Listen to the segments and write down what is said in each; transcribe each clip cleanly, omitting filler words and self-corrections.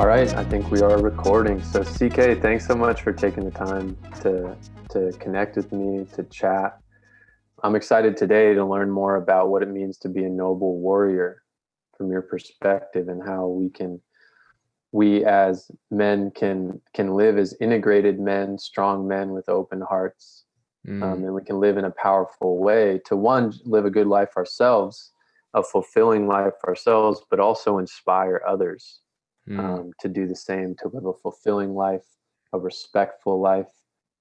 All right, I think we are recording. So CK, thanks so much for taking the time to connect with me, to chat. I'm excited today to learn more about what it means to be a noble warrior from your perspective and how we as men can live as integrated men, strong men with open hearts. And we can live in a powerful way to one, live a good life ourselves, a fulfilling life ourselves, but also inspire others Mm. to do the same, to live a fulfilling life, a respectful life,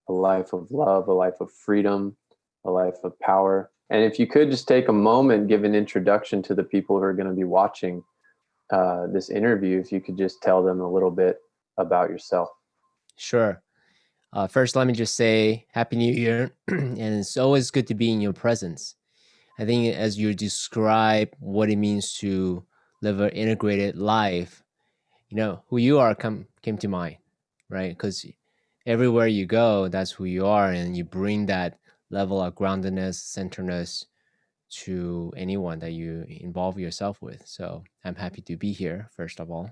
a life of love, a life of freedom, a life of power. And if you could just take a moment, give an introduction to the people who are going to be watching this interview, if you could just tell them a little bit about yourself. Sure. First, let me just say Happy New Year. And it's always good to be in your presence. I think as you describe what it means to live an integrated life, who you are came to mind, right? Because everywhere you go, that's who you are. And you bring that level of groundedness, centeredness to anyone that you involve yourself with. So I'm happy to be here, first of all.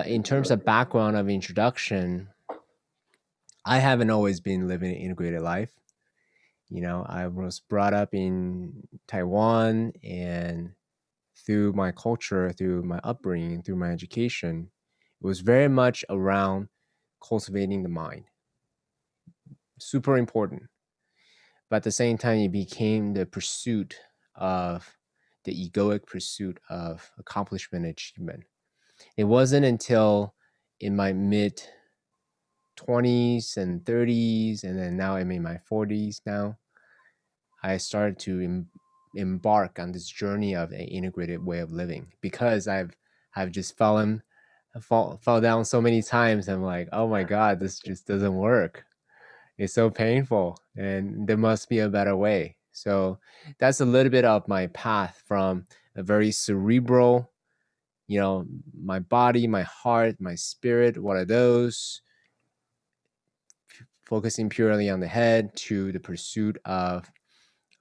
In terms of background of introduction, I haven't always been living an integrated life. I was brought up in Taiwan, and through my culture, through my upbringing, through my education, it was very much around cultivating the mind. Super important. But at the same time, it became the pursuit of the egoic pursuit of accomplishment and achievement. It wasn't until in my mid 20s and 30s, and then now I'm in my 40s now, I started to embark on this journey of an integrated way of living, because I've just fall down so many times. I'm like, oh my God, this just doesn't work. It's so painful, and there must be a better way. So that's a little bit of my path from a very cerebral, my body, my heart, my spirit, what are those? Focusing purely on the head, to the pursuit of,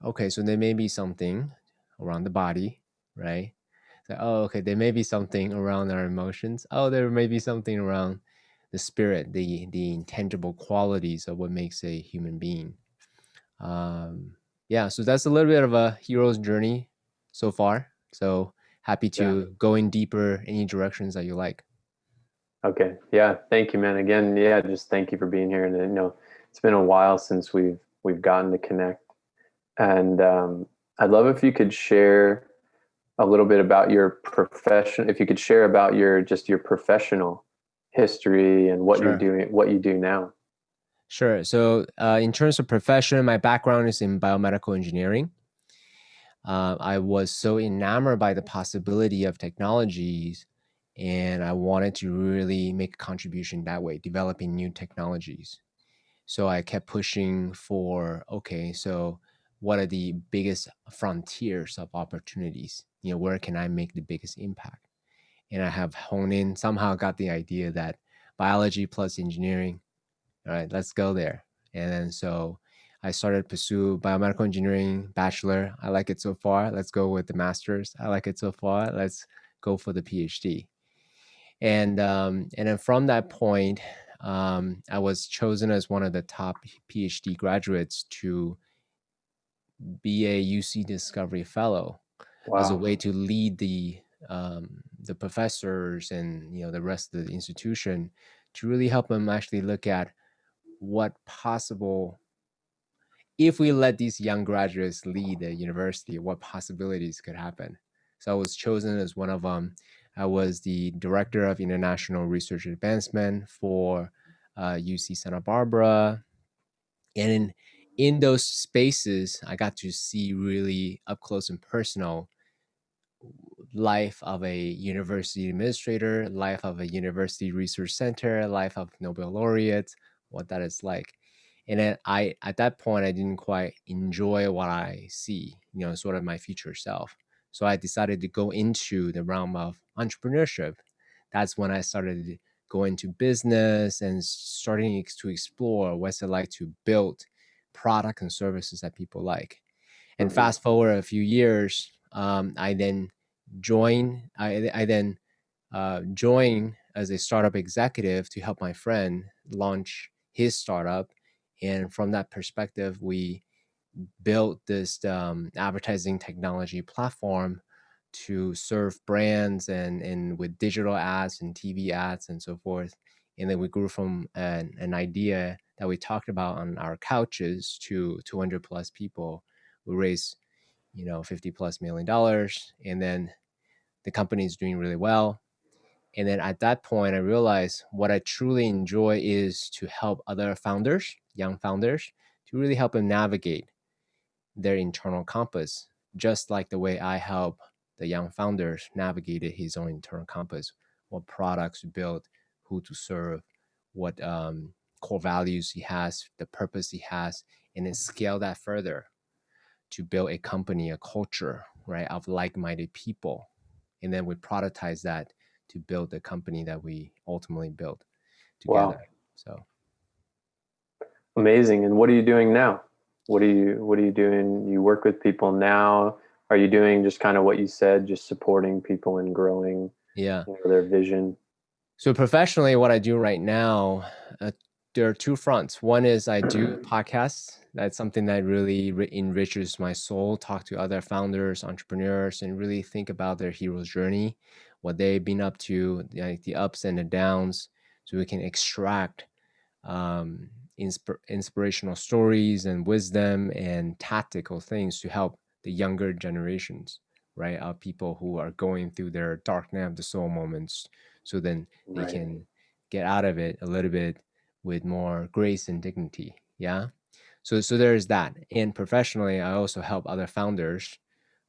okay, so there may be something around the body, right? So, oh, okay, there may be something around our emotions. Oh, there may be something around the spirit, the intangible qualities of what makes a human being. Yeah, so that's a little bit of a hero's journey so far. So happy Yeah. to go in deeper any directions that you like. Okay. Yeah. Thank you, man. Again, yeah, just thank you for being here. And it's been a while since we've gotten to connect. And I'd love if you could share a little bit about your profession. If you could share about your professional history and what you're Sure. doing, what you do now. Sure. So, in terms of profession, my background is in biomedical engineering. I was so enamored by the possibility of technologies, and I wanted to really make a contribution that way, developing new technologies. So I kept pushing for, okay, so what are the biggest frontiers of opportunities? Where can I make the biggest impact? And I have honed in, somehow got the idea that biology plus engineering, all right, let's go there. And then so I started to pursue biomedical engineering bachelor. I like it so far. Let's go with the master's. I like it so far. Let's go for the PhD. And then from that point, I was chosen as one of the top PhD graduates to be a UC Discovery Fellow, as a Wow. way to lead the professors and the rest of the institution, to really help them actually look at what possible, if we let these young graduates lead the university, what possibilities could happen. So I was chosen as one of them. I was the director of international research advancement for UC Santa Barbara. And in those spaces, I got to see really up close and personal life of a university administrator, life of a university research center, life of Nobel laureates, what that is like. And then at that point, I didn't quite enjoy what I see, sort of my future self. So I decided to go into the realm of entrepreneurship. That's when I started to go into business and starting to explore what's it like to build product and services that people like. And Hmm. fast forward a few years, I then joined as a startup executive to help my friend launch his startup. And from that perspective, we built this advertising technology platform to serve brands and with digital ads and TV ads and so forth. And then we grew from an idea that we talked about on our couches to 200 plus people. We raised, $50+ million. And then the company is doing really well. And then at that point, I realized what I truly enjoy is to help other founders, young founders, to really help them navigate their internal compass, just like the way I help the young founders navigated his own internal compass, what products to build, who to serve, what core values he has, the purpose he has, and then scale that further to build a company, a culture, right, of like-minded people. And then we productize that to build the company that we ultimately built together. Wow. So Amazing. And what are you doing now? What are you doing? You work with people now. Are you doing just kind of what you said, just supporting people and growing, yeah. their vision? So professionally, what I do right now, there are two fronts. One is I do podcasts. That's something that really enriches my soul. Talk to other founders, entrepreneurs, and really think about their hero's journey, what they've been up to, like the ups and the downs, so we can extract um, inspirational stories and wisdom and tactical things to help the younger generations, right? People who are going through their dark night of the soul moments, so then they Right. can get out of it a little bit with more grace and dignity. Yeah. So there's that. And professionally, I also help other founders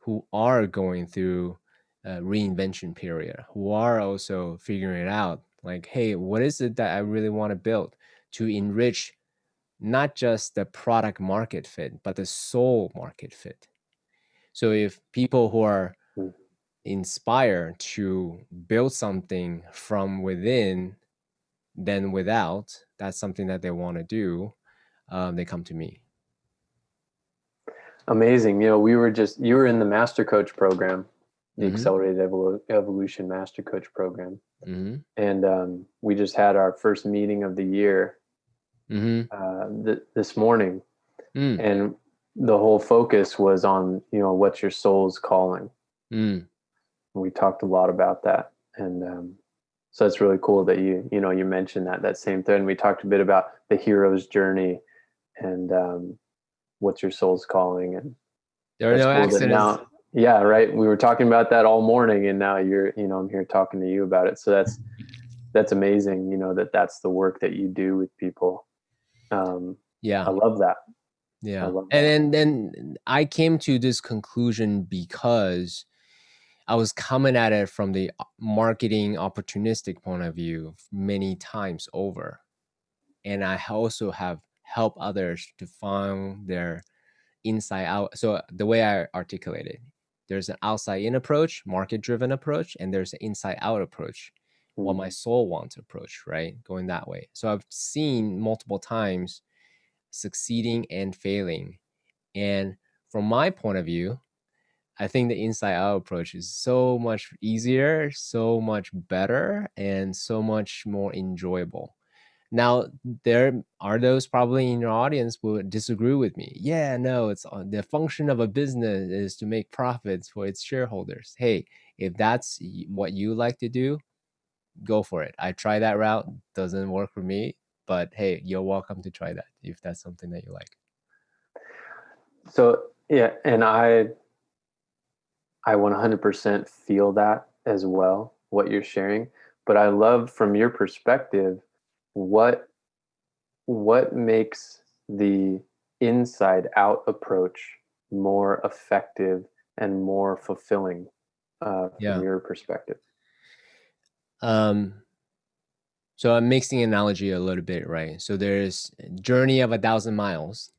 who are going through a reinvention period, who are also figuring it out. Like, hey, what is it that I really want to build to enrich not just the product market fit, but the soul market fit? So if people who are Mm. inspired to build something from within than without, that's something that they want to do, they come to me. Amazing. You were in the Master Coach program, the Mm-hmm. Accelerated Evolution Master Coach program. Mm-hmm. And we just had our first meeting of the year Mm-hmm. this morning. Mm. And the whole focus was on, what's your soul's calling. Mm. And we talked a lot about that. And so it's really cool that you mentioned that same thing. We talked a bit about the hero's journey and what's your soul's calling. And There are that's no cool that accidents. now, yeah, right. We were talking about that all morning, and now I'm here talking to you about it. So that's amazing. That's the work that you do with people. I Yeah. love that. I Yeah. love that. And then I came to this conclusion because I was coming at it from the marketing opportunistic point of view many times over. And I also have helped others to find their inside out. So the way I articulate it, there's an outside in approach, market driven approach, and there's an inside out approach, what Mm. my soul wants approach, right? Going that way. So I've seen multiple times succeeding and failing. And from my point of view, I think the inside out approach is so much easier, so much better, and so much more enjoyable. Now, there are those probably in your audience who would disagree with me. Yeah, no, it's the function of a business is to make profits for its shareholders. Hey, if that's what you like to do, go for it. I tried that route, doesn't work for me, but hey, you're welcome to try that if that's something that you like. So yeah, and I 100% feel that as well, what you're sharing. But I love from your perspective, what what makes the inside out approach more effective and more fulfilling from Yeah. your perspective. Um, so I'm mixing analogy a little bit, right? So there's journey of 1,000 miles.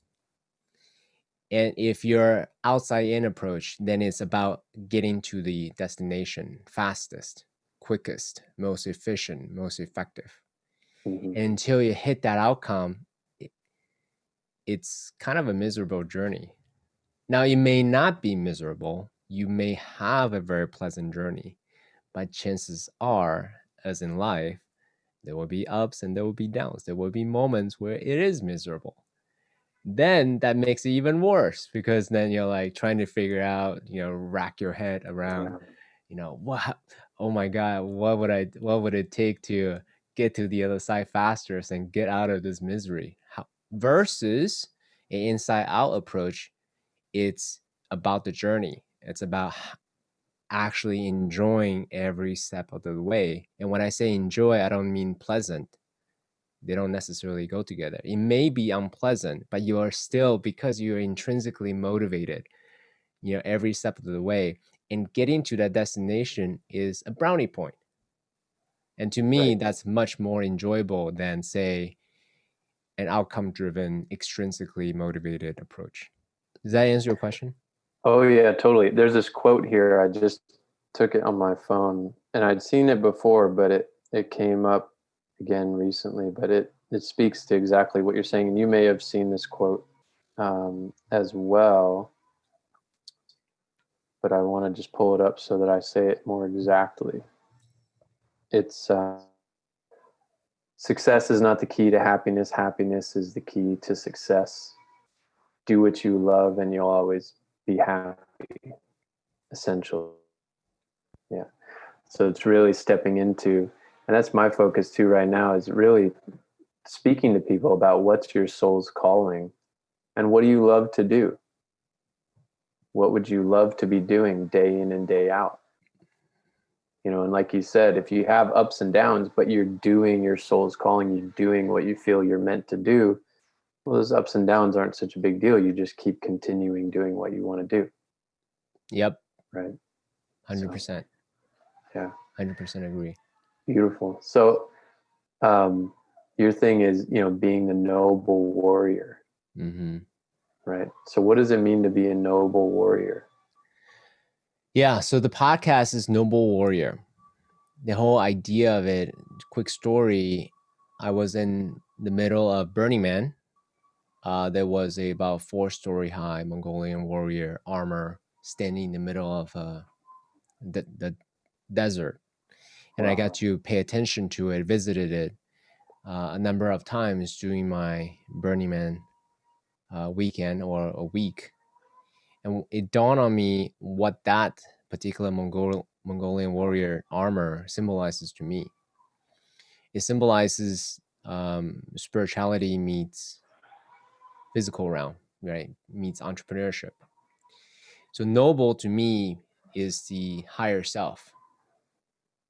And if you're outside in approach, then it's about getting to the destination fastest, quickest, most efficient, most effective. Mm-hmm. And until you hit that outcome, it's kind of a miserable journey. Now, it may not be miserable. You may have a very pleasant journey, but chances are as in life, there will be ups and there will be downs. There will be moments where it is miserable. Then that makes it even worse because then you're like trying to figure out, rack your head around, Yeah. what, oh my God, what would it take to get to the other side faster and get out of this misery? Versus an inside out approach, it's about the journey. It's about actually enjoying every step of the way. And when I say enjoy, I don't mean pleasant. They don't necessarily go together. It may be unpleasant, but you are still, because you're intrinsically motivated, every step of the way. And getting to that destination is a brownie point. And to me, Right. that's much more enjoyable than, say, an outcome driven, extrinsically motivated approach. Does that answer your question? Oh yeah, totally. There's this quote here. I just took it on my phone, and I'd seen it before, but it came up again recently. But it speaks to exactly what you're saying, and you may have seen this quote as well. But I want to just pull it up so that I say it more exactly. It's success is not the key to happiness. Happiness is the key to success. Do what you love, and you'll always be happy. Essential. Yeah. So it's really stepping into, and that's my focus too right now, is really speaking to people about what's your soul's calling and what do you love to do? What would you love to be doing day in and day out? And like you said, if you have ups and downs, but you're doing your soul's calling, you're doing what you feel you're meant to do, well, those ups and downs aren't such a big deal. You just keep continuing doing what you want to do. Yep. Right. 100%. So, yeah. 100% agree. Beautiful. So, your thing is, being the noble warrior. Mm-hmm. Right. So what does it mean to be a noble warrior? Yeah. So the podcast is Noble Warrior. The whole idea of it, quick story, I was in the middle of Burning Man. There was a about 4-story high Mongolian warrior armor standing in the middle of the desert. And I got to pay attention to it, visited it a number of times during my Burning Man weekend or a week. And it dawned on me what that particular Mongolian warrior armor symbolizes to me. It symbolizes spirituality meets physical realm, right? Meets entrepreneurship. So noble to me is the higher self,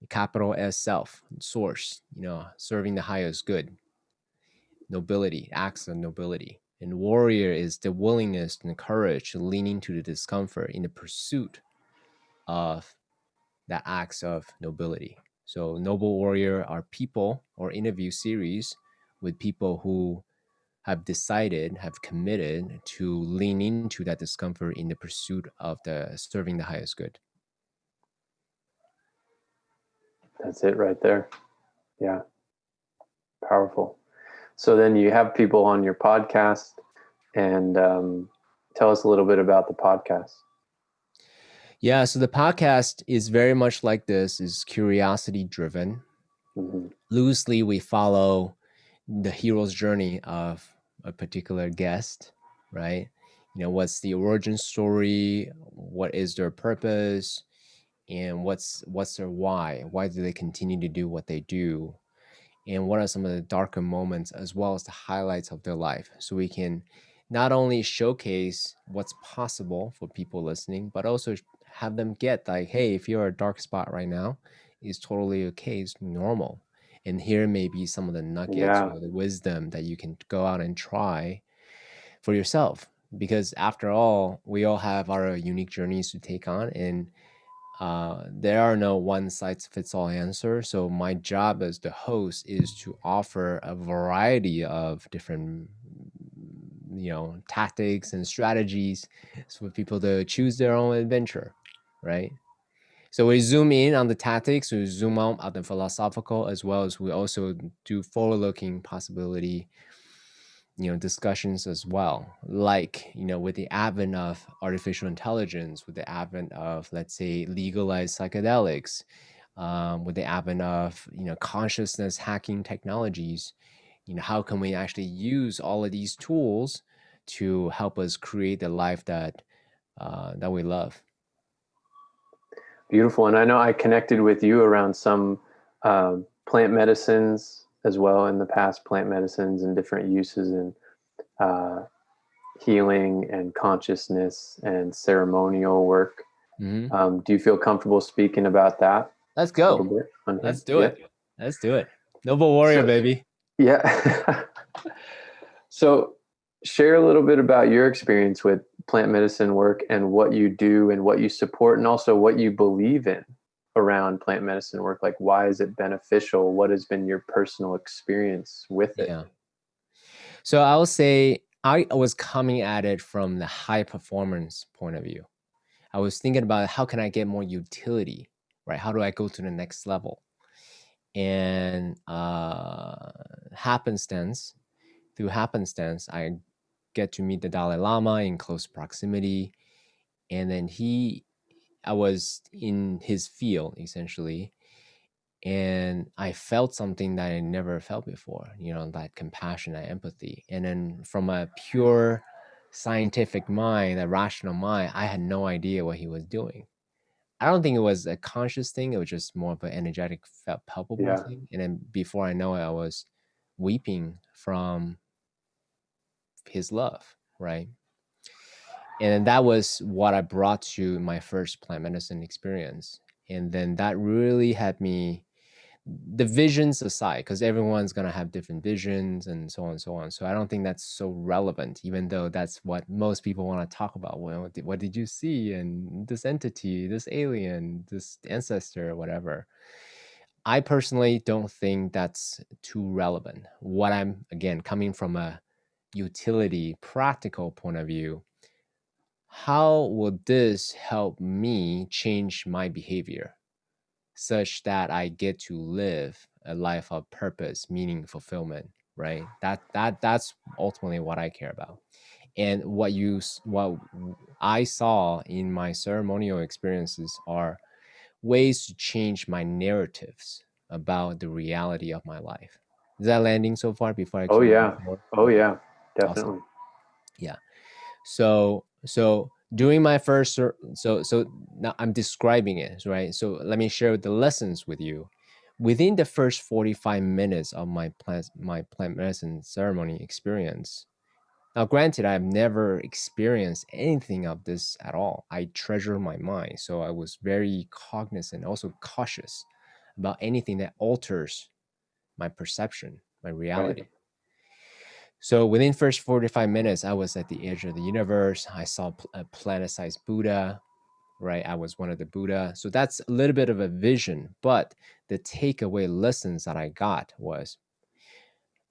capital S self, source, serving the highest good. Nobility, acts of nobility. And warrior is the willingness and the courage to lean into the discomfort in the pursuit of that acts of nobility. So noble warrior are people or interview series with people who have decided, have committed to lean into that discomfort in the pursuit of the serving the highest good. That's it right there. Yeah. Powerful. So then you have people on your podcast, and tell us a little bit about the podcast. Yeah, so the podcast is very much like this, is curiosity driven. Mm-hmm. Loosely, we follow the hero's journey of a particular guest, right? What's the origin story? What is their purpose? And what's their why? Why do they continue to do what they do? And what are some of the darker moments as well as the highlights of their life? So we can not only showcase what's possible for people listening, but also have them get like, hey, if you're a dark spot right now, it's totally okay. It's normal. And here may be some of the nuggets or the wisdom that you can go out and try for yourself. Because after all, we all have our unique journeys to take on. And there are no one size fits all answer. So my job as the host is to offer a variety of different, tactics and strategies for people to choose their own adventure, right? So we zoom in on the tactics, we zoom out on the philosophical, as well as we also do forward-looking possibility, discussions as well. Like, with the advent of artificial intelligence, with the advent of, let's say, legalized psychedelics, with the advent of consciousness hacking technologies, how can we actually use all of these tools to help us create the life that we love. Beautiful. And I know I connected with you around some plant medicines as well in the past, plant medicines and different uses in uh, healing and consciousness and ceremonial work. Mm-hmm. Do you feel comfortable speaking about that Let's a little go. bit on here? Let's do Yeah. it. Let's do it. Noble warrior, So, baby. yeah. So, share a little bit about your experience with plant medicine work and what you do and what you support, and also what you believe in around plant medicine work. Like, why is it beneficial? What has been your personal experience with it? Yeah. So I will say I was coming at it from the high performance point of view. I was thinking about how can I get more utility, right? How do I go to the next level? And through happenstance, I get to meet the Dalai Lama in close proximity. And then I was in his field essentially. And I felt something that I never felt before, that compassion, that empathy. And then from a pure scientific mind, a rational mind, I had no idea what he was doing. I don't think it was a conscious thing. It was just more of an energetic, felt palpable Yeah. thing. And then before I know it, I was weeping from his love, right? And that was what I brought to my first plant medicine experience. And then that really had me, the visions aside, because everyone's going to have different visions and so on and so on. So I don't think that's so relevant, even though that's what most people want to talk about. Well, what did you see? And this entity, this alien, this ancestor, whatever. I personally don't think that's too relevant. What I'm, again, coming from a utility, practical point of view, how will this help me change my behavior such that I get to live a life of purpose, meaning, fulfillment, right? That's ultimately what I care about. And what I saw in my ceremonial experiences are ways to change my narratives about the reality of my life. Is that landing so far before I Oh, keep moving yeah. forward? Oh, yeah. Awesome. Definitely. Yeah. So during my first so now I'm describing it, right? So let me share the lessons with you. Within the first 45 minutes of my plant medicine ceremony experience. Now, granted, I've never experienced anything of this at all. I treasure my mind, so I was very cognizant, also cautious about anything that alters my perception, my Right. reality. So within first 45 minutes, I was at the edge of the universe. I saw a planet-sized Buddha, right? I was one of the Buddha. So that's a little bit of a vision, but the takeaway lessons that I got was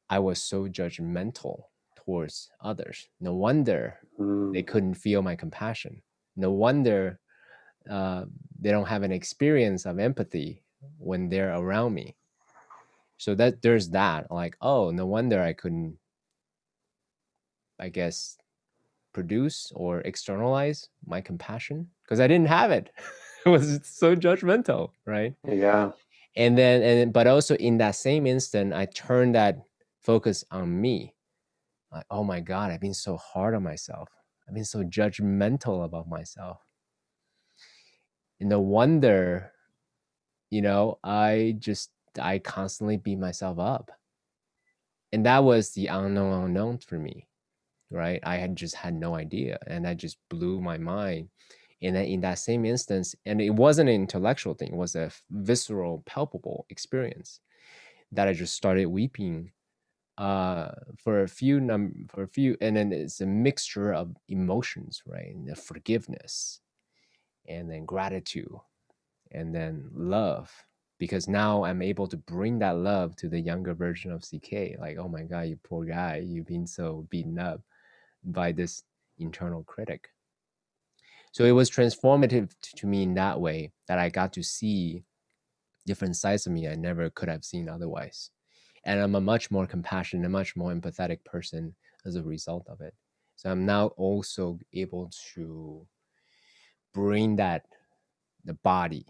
I was so judgmental towards others. No wonder they Mm. couldn't feel my compassion. No wonder they don't have an experience of empathy when they're around me. So that there's that, like, oh, no wonder I couldn't, I guess, produce or externalize my compassion because I didn't have it. It was so judgmental, right? Yeah. But also in that same instant, I turned that focus on me. Like, oh my God, I've been so hard on myself. I've been so judgmental about myself. And no wonder, I constantly beat myself up. And that was the unknown for me, right? I had just had no idea. And that just blew my mind. And then in that same instance, and it wasn't an intellectual thing, it was a visceral, palpable experience that I just started weeping for a few, and then it's a mixture of emotions, right? And the forgiveness, and then gratitude, and then love. Because now I'm able to bring that love to the younger version of CK. Like, oh my God, you poor guy, you've been so beaten up by this internal critic. So it was transformative to me in that way that I got to see different sides of me I never could have seen otherwise. And I'm a much more compassionate, a much more empathetic person as a result of it. So I'm now also able to bring that, the body,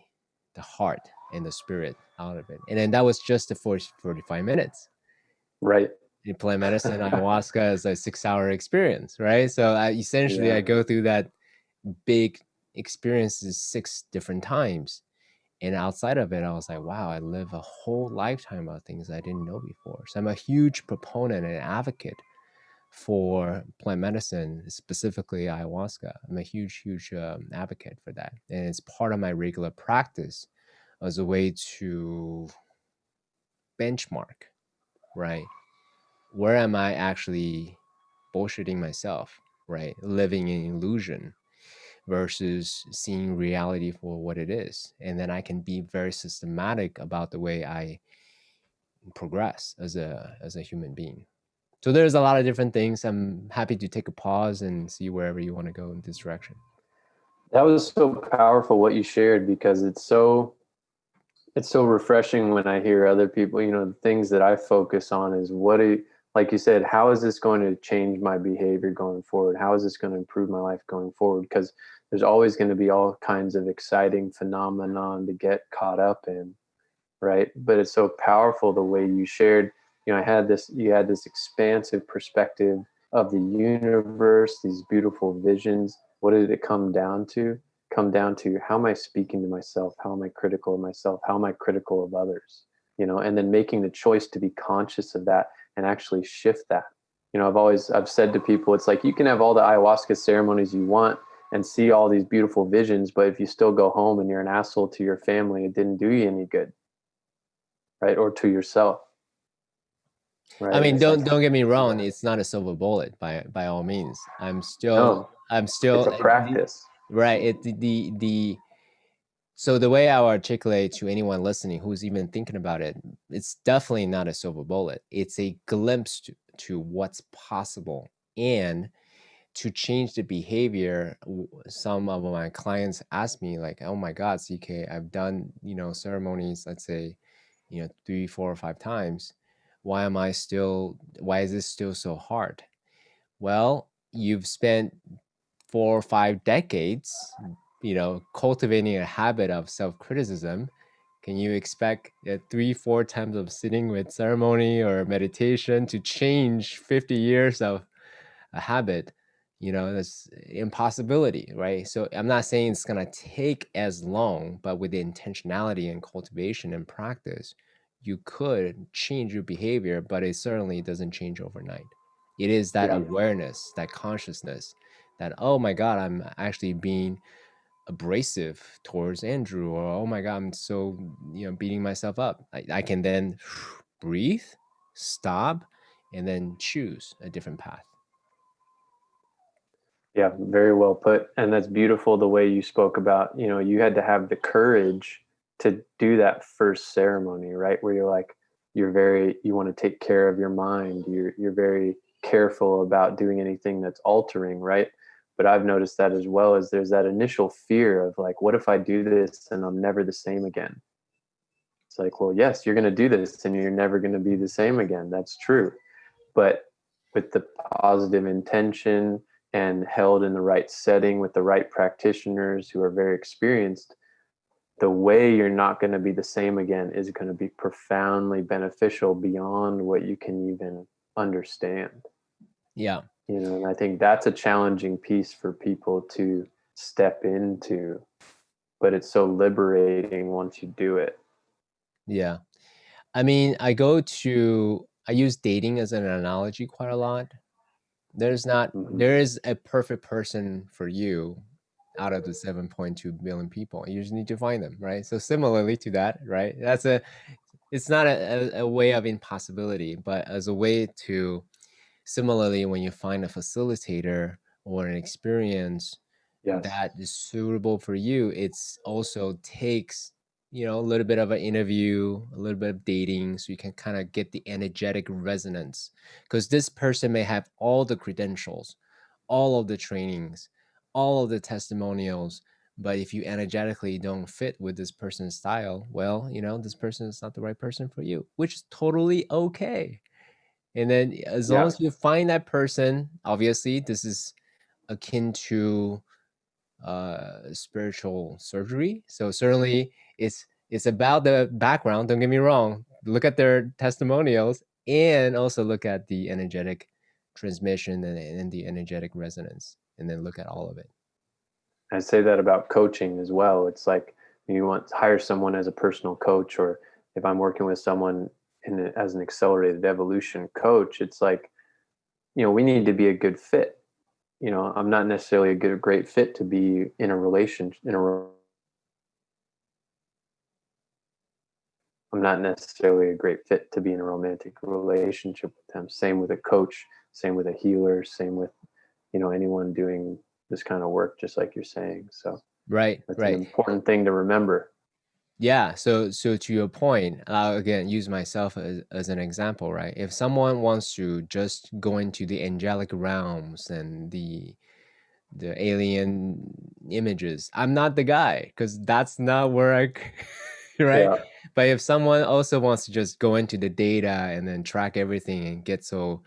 the heart, and the spirit out of it. And then that was just the first 45 minutes. Right. In plant medicine, ayahuasca is a 6-hour experience, right? So essentially, Yeah. I go through that big experiences 6 different times. And outside of it, I was like, wow, I live a whole lifetime of things I didn't know before. So I'm a huge proponent and advocate for plant medicine, specifically ayahuasca. I'm a huge advocate for that. And it's part of my regular practice as a way to benchmark, right? Where am I actually bullshitting myself, right? Living in illusion versus seeing reality for what it is. And then I can be very systematic about the way I progress as a human being. So there's a lot of different things. I'm happy to take a pause and see wherever you want to go in this direction. That was so powerful what you shared, because it's so refreshing when I hear other people, the things that I focus on is like you said, how is this going to change my behavior going forward? How is this going to improve my life going forward? Because there's always going to be all kinds of exciting phenomenon to get caught up in, right? But it's so powerful the way you shared, you had this expansive perspective of the universe, these beautiful visions. What did it come down to? Come down to, how am I speaking to myself? How am I critical of myself? How am I critical of others? And then making the choice to be conscious of that and actually shift that. I've said to people, it's like, you can have all the ayahuasca ceremonies you want and see all these beautiful visions, but if you still go home and you're an asshole to your family, it didn't do you any good, right? Or to yourself, I right? mean, It's like, don't get me wrong. yeah, It's not a silver bullet by all means. no, I'm it's still a practice. right. It the So the way I articulate to anyone listening who's even thinking about it, it's definitely not a silver bullet. It's a glimpse to what's possible. And to change the behavior, some of my clients ask me like, oh my God, CK, I've done, ceremonies, let's say, 3, 4, or 5 times. Why is this still so hard? Well, you've spent 4 or 5 decades, cultivating a habit of self-criticism. Can you expect 3, 4 times of sitting with ceremony or meditation to change 50 years of a habit? That's impossibility, right? So I'm not saying it's going to take as long, but with the intentionality and cultivation and practice, you could change your behavior, but it certainly doesn't change overnight. It is that Yeah. awareness, that consciousness that, oh my God, I'm actually being abrasive towards Andrew, or oh my God, I'm so, beating myself up. I can then breathe, stop, and then choose a different path. Yeah, very well put. And that's beautiful the way you spoke about, you had to have the courage to do that first ceremony, right? Where you're like, you want to take care of your mind. You're very careful about doing anything that's altering, right? But I've noticed that as well, as there's that initial fear of like, what if I do this and I'm never the same again? It's like, well, yes, you're going to do this and you're never going to be the same again. That's true. But with the positive intention and held in the right setting with the right practitioners who are very experienced, the way you're not going to be the same again is going to be profoundly beneficial beyond what you can even understand. Yeah. And I think that's a challenging piece for people to step into, but it's so liberating once you do it. Yeah. I mean, I use dating as an analogy quite a lot. Mm-hmm. There is a perfect person for you out of the 7.2 billion people. You just need to find them, right? So similarly to that, right? It's not a way of impossibility, but as a way to, similarly, when you find a facilitator or an experience Yes. that is suitable for you, it's also takes, a little bit of an interview, a little bit of dating, so you can kind of get the energetic resonance, because this person may have all the credentials, all of the trainings, all of the testimonials, but if you energetically don't fit with this person's style, well, this person is not the right person for you, which is totally okay. And then as long Yeah. as you find that person, obviously this is akin to spiritual surgery. So certainly it's It's about the background. Don't get me wrong. Look at their testimonials and also look at the energetic transmission and the energetic resonance, and then look at all of it. I say that about coaching as well. It's like you want to hire someone as a personal coach, or if I'm working with someone as an accelerated evolution coach, it's like, we need to be a good fit. I'm not necessarily a great fit to be in a relationship. I'm not necessarily a great fit to be in a romantic relationship with them. Same with a coach, same with a healer, same with, anyone doing this kind of work, just like you're saying. So Right, that's an right. important thing to remember. Yeah. So to your point, I'll again use myself as an example, right? If someone wants to just go into the angelic realms and the alien images, I'm not the guy, because that's not where right? Yeah. But if someone also wants to just go into the data and then track everything and get so,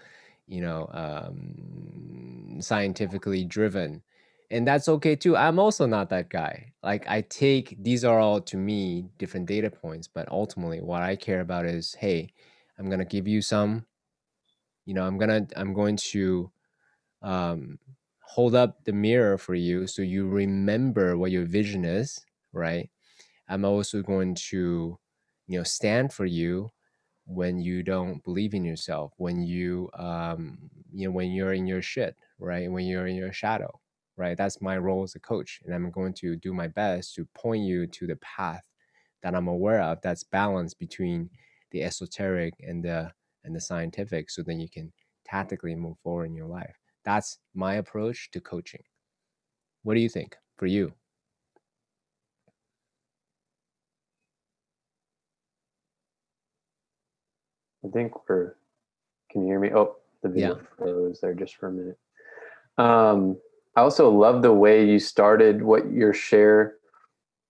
scientifically driven, and that's okay too. I'm also not that guy. Like, I take, these are all to me different data points, but ultimately what I care about is, hey, I'm going to give you some, I'm going to um, hold up the mirror for you so you remember what your vision is, right? I'm also going to, stand for you when you don't believe in yourself, when when you're in your shit, right? When you're in your shadow, right? That's my role as a coach. And I'm going to do my best to point you to the path that I'm aware of that's balanced between the esoteric and the scientific, so then you can tactically move forward in your life. That's my approach to coaching. What do you think for you? I think can you hear me? Oh, the Yeah. video froze there just for a minute. Um, I also love the way you started what your share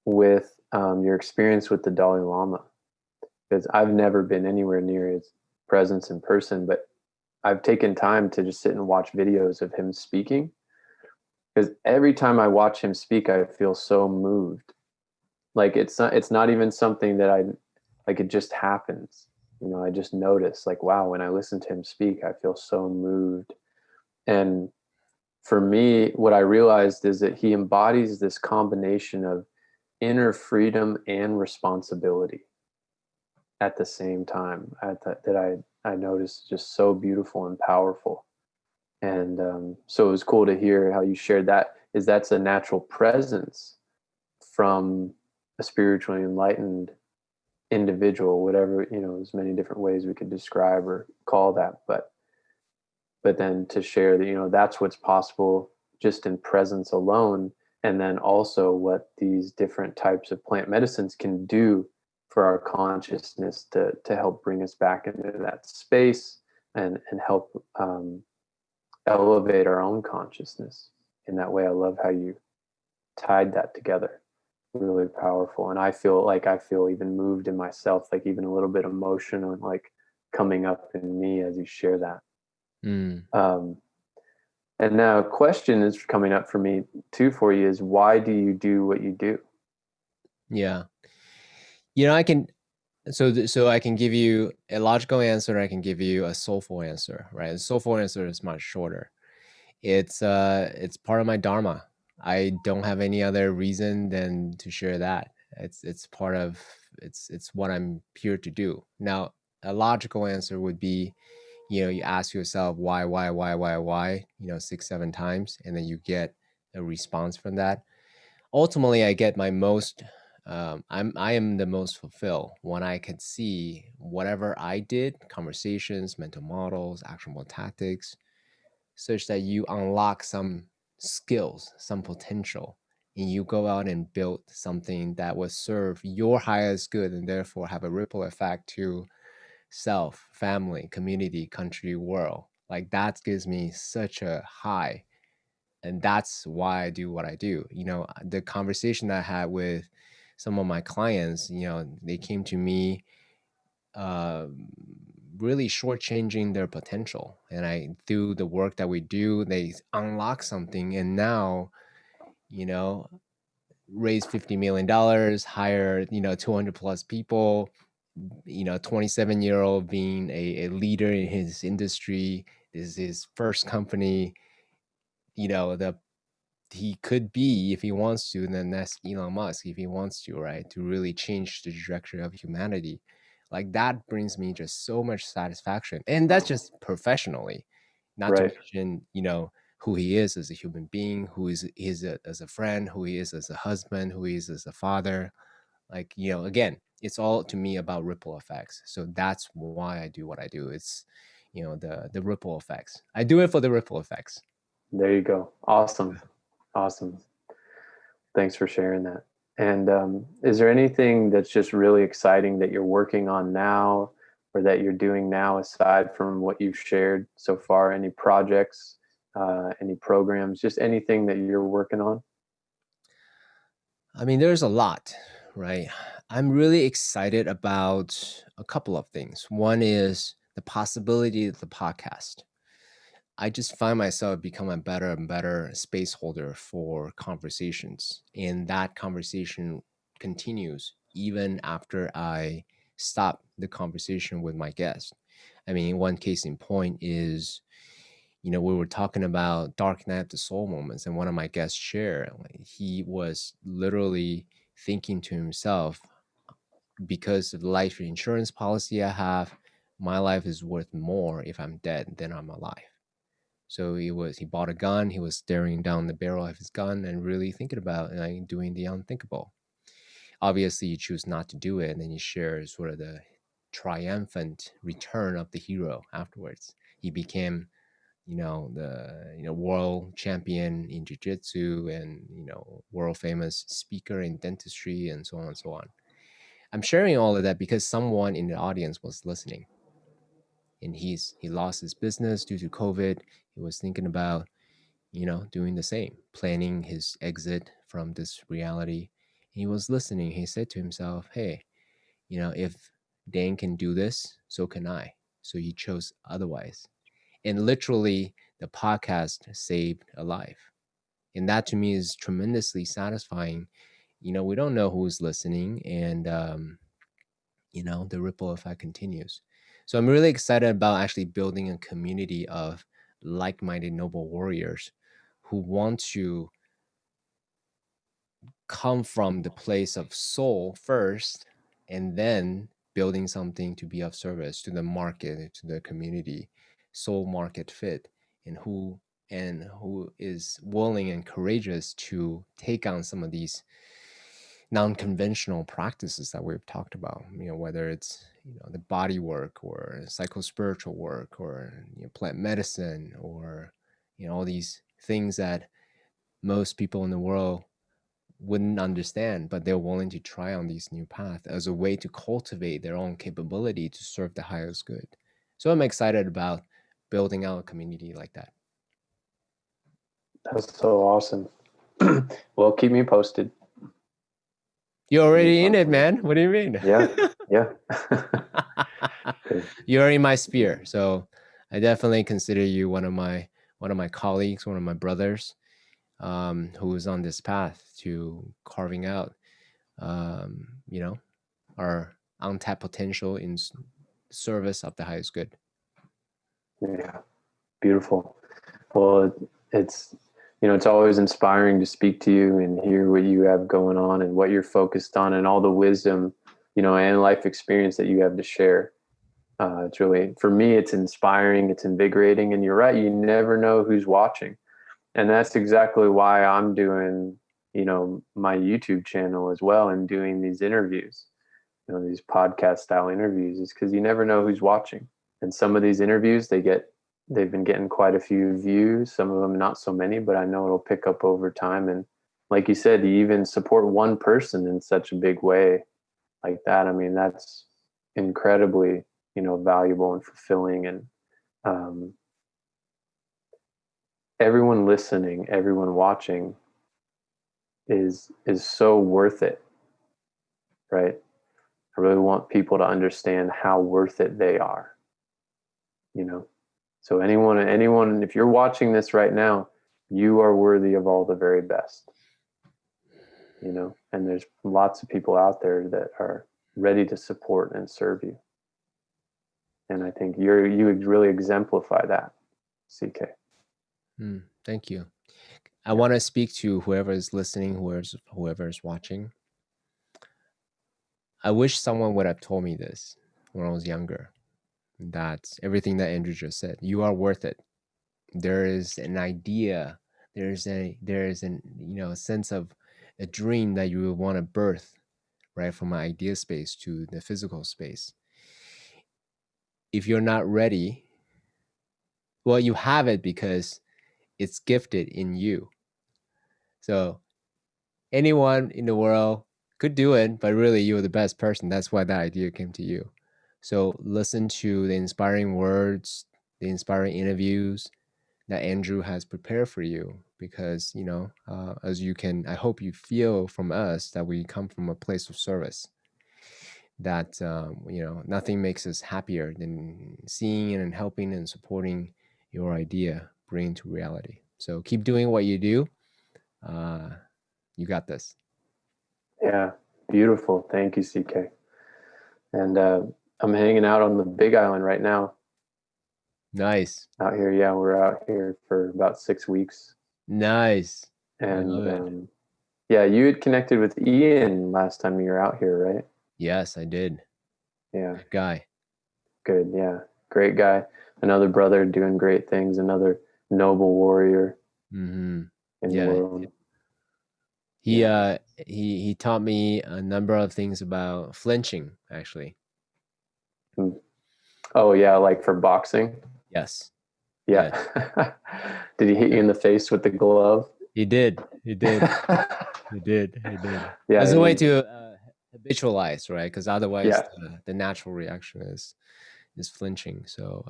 with your experience with the Dalai Lama, because I've never been anywhere near his presence in person, but I've taken time to just sit and watch videos of him speaking, because every time I watch him speak, I feel so moved. Like it's not even something that I like, it just happens. I just notice, like, wow, when I listen to him speak, I feel so moved. And for me, what I realized is that he embodies this combination of inner freedom and responsibility at the same time. That I noticed just so beautiful and powerful. And so it was cool to hear how you shared that. That's a natural presence from a spiritually enlightened individual, whatever, there's many different ways we could describe or call that, but then to share that, that's what's possible just in presence alone, and then also what these different types of plant medicines can do for our consciousness to help bring us back into that space, and help elevate our own consciousness in that way. I love how you tied that together. Really powerful. And I feel even moved in myself, like even a little bit emotional, and like coming up in me as you share that. Mm, um, and now a question is coming up for me too for you, is why do you do what you do? yeah. I can, so I can give you a logical answer. I can give you a soulful answer, right? A soulful answer is much shorter. It's part of my dharma. I don't have any other reason than to share that. It's part of, it's what I'm here to do. Now, a logical answer would be, you ask yourself why, 6 7 times, and then you get a response from that. Ultimately, I get my most I am the most fulfilled when I can see whatever I did, conversations, mental models, actionable tactics, such that you unlock some skills, some potential, and you go out and build something that will serve your highest good and therefore have a ripple effect to self, family, community, country, world. Like, that gives me such a high, and that's why I do what I do. The conversation that I had with some of my clients, they came to me uh, really shortchanging their potential, and I, through the work that we do, they unlock something, and now, you know raise $50 million, hire, 200 plus people, 27-year-old being a leader in his industry. This is his first company. The he could be, if he wants to, the next Elon Musk, if he wants to, right? To really change the trajectory of humanity. Like that brings me just so much satisfaction. And that's just professionally, not to Right. mention, who he is as a human being, who as a friend, who he is as a husband, who he is as a father. Like, again, it's all to me about ripple effects. So that's why I do what I do. It's, the ripple effects. I do it for the ripple effects. There you go. Awesome. Awesome. Thanks for sharing that. And is there anything that's just really exciting that you're working on now or that you're doing now aside from what you've shared so far? Any projects, any programs, just anything that you're working on? I mean, there's a lot, right? I'm really excited about a couple of things. One is the possibility of the podcast. I just find myself becoming a better and better space holder for conversations. And that conversation continues even after I stop the conversation with my guest. I mean, one case in point is, we were talking about dark night of the soul moments, and one of my guests shared, like, he was literally thinking to himself, because of the life insurance policy I have, my life is worth more if I'm dead than I'm alive. So he bought a gun. He was staring down the barrel of his gun and really thinking about like doing the unthinkable. Obviously, he chose not to do it, and then he shares sort of the triumphant return of the hero afterwards. He became, the world champion in jiu-jitsu, and world famous speaker in dentistry, and so on and so on. I'm sharing all of that because someone in the audience was listening, and he lost his business due to COVID. He was thinking about doing the same, planning his exit from this reality. He was listening. He said to himself, hey, if Dan can do this, so can I. So he chose otherwise. And literally, the podcast saved a life. And that to me is tremendously satisfying. We don't know who's listening, and, the ripple effect continues. So I'm really excited about actually building a community of like minded noble warriors who want to come from the place of soul first, and then building something to be of service to the market, to the community, soul market fit, and who is willing and courageous to take on some of these non-conventional practices that we've talked about, whether it's the body work or psycho-spiritual work, or plant medicine, or all these things that most people in the world wouldn't understand, but they're willing to try on these new paths as a way to cultivate their own capability to serve the highest good. So I'm excited about building out a community like that. That's so awesome. Well, keep me posted. You're already in it, man. What do you mean? Yeah. Yeah. You're in my sphere. So I definitely consider you one of my colleagues, one of my brothers, who is on this path to carving out, our untapped potential in service of the highest good. Yeah. Beautiful. Well, it's it's always inspiring to speak to you and hear what you have going on and what you're focused on and all the wisdom, and life experience that you have to share. It's really, for me, it's inspiring, it's invigorating, and you're right, you never know who's watching. And that's exactly why I'm doing, my YouTube channel as well, and doing these interviews, these podcast style interviews, is because you never know who's watching. And some of these interviews, they've been getting quite a few views, some of them not so many, but I know it'll pick up over time. And like you said, you even support one person in such a big way like that. I mean, that's incredibly, valuable and fulfilling. And um, everyone listening, everyone watching is so worth it, right? I really want people to understand how worth it they are, you know. So anyone, if you're watching this right now, you are worthy of all the very best. you know, and there's lots of people out there that are ready to support and serve you. And I think you really exemplify that, CK. Thank you. I want to speak to whoever is listening, whoever is watching. I wish someone would have told me this when I was younger. That everything that Andrew just said, you are worth it. There is an idea. There's an a sense of a dream that you want to birth, right, from an idea space to the physical space. If you're not ready, well, you have it because it's gifted in you. So anyone in the world could do it, but really you're the best person. That's why that idea came to you. So listen to the inspiring words, the inspiring interviews that Andrew has prepared for you, because, as you can, I hope you feel from us that we come from a place of service, that, nothing makes us happier than seeing and helping and supporting your idea bring to reality. So keep doing what you do. You got this. Yeah, beautiful. Thank you, CK. And I'm hanging out on the Big Island right now. Nice. Out here, yeah, we're out here for about 6 weeks. Nice. And yeah, you had connected with Ian last time you were out here, right? Yes, I did. Yeah. Good guy. Good. Yeah. Great guy. Another brother doing great things. Another noble warrior in the world. He taught me a number of things about flinching, actually. Oh yeah, like for boxing. Yes. Yeah. Yes. Did he hit you in the face with the glove? He did. He did. Yeah. As a way to habitualize, right? Because otherwise, the natural reaction is flinching. So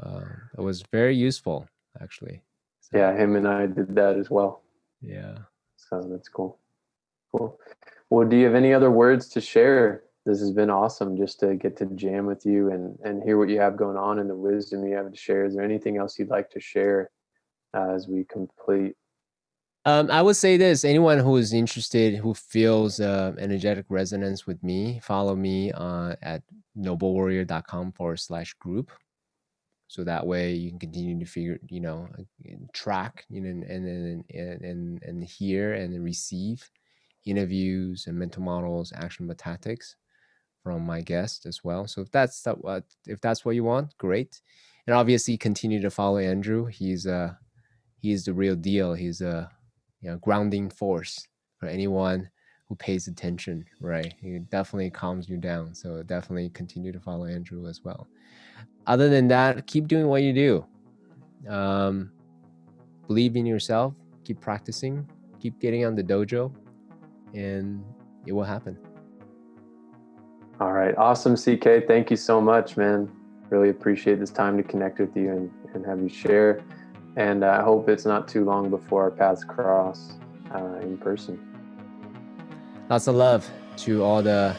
it was very useful, actually. So, yeah, him and I did that as well. Yeah. So that's cool. Cool. Well, do you have any other words to share? This has been awesome just to get to jam with you and hear what you have going on and the wisdom you have to share. Is there anything else you'd like to share as we complete? I would say this: anyone who is interested, who feels energetic resonance with me, follow me at noblewarrior.com/group. So that way you can continue to track, and hear and receive interviews and mental models, actionable tactics from my guests as well. So if that's what you want, great. And obviously continue to follow Andrew. He's the real deal. He's a grounding force for anyone who pays attention, right? He definitely calms you down. So definitely continue to follow Andrew as well. Other than that, keep doing what you do. Believe in yourself, keep practicing, keep getting on the dojo, and it will happen. All right. Awesome, CK. Thank you so much, man. Really appreciate this time to connect with you and have you share. And I hope it's not too long before our paths cross in person. Lots of love to all the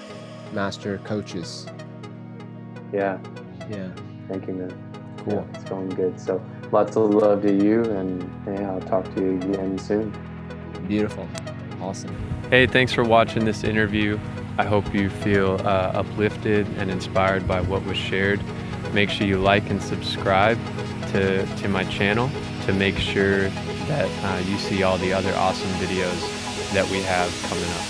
master coaches. Yeah. Yeah. Thank you, man. Cool. Yeah, it's going good. So lots of love to you, and yeah, I'll talk to you again soon. Beautiful. Awesome. Hey, thanks for watching this interview. I hope you feel uplifted and inspired by what was shared. Make sure you like and subscribe to my channel to make sure that you see all the other awesome videos that we have coming up.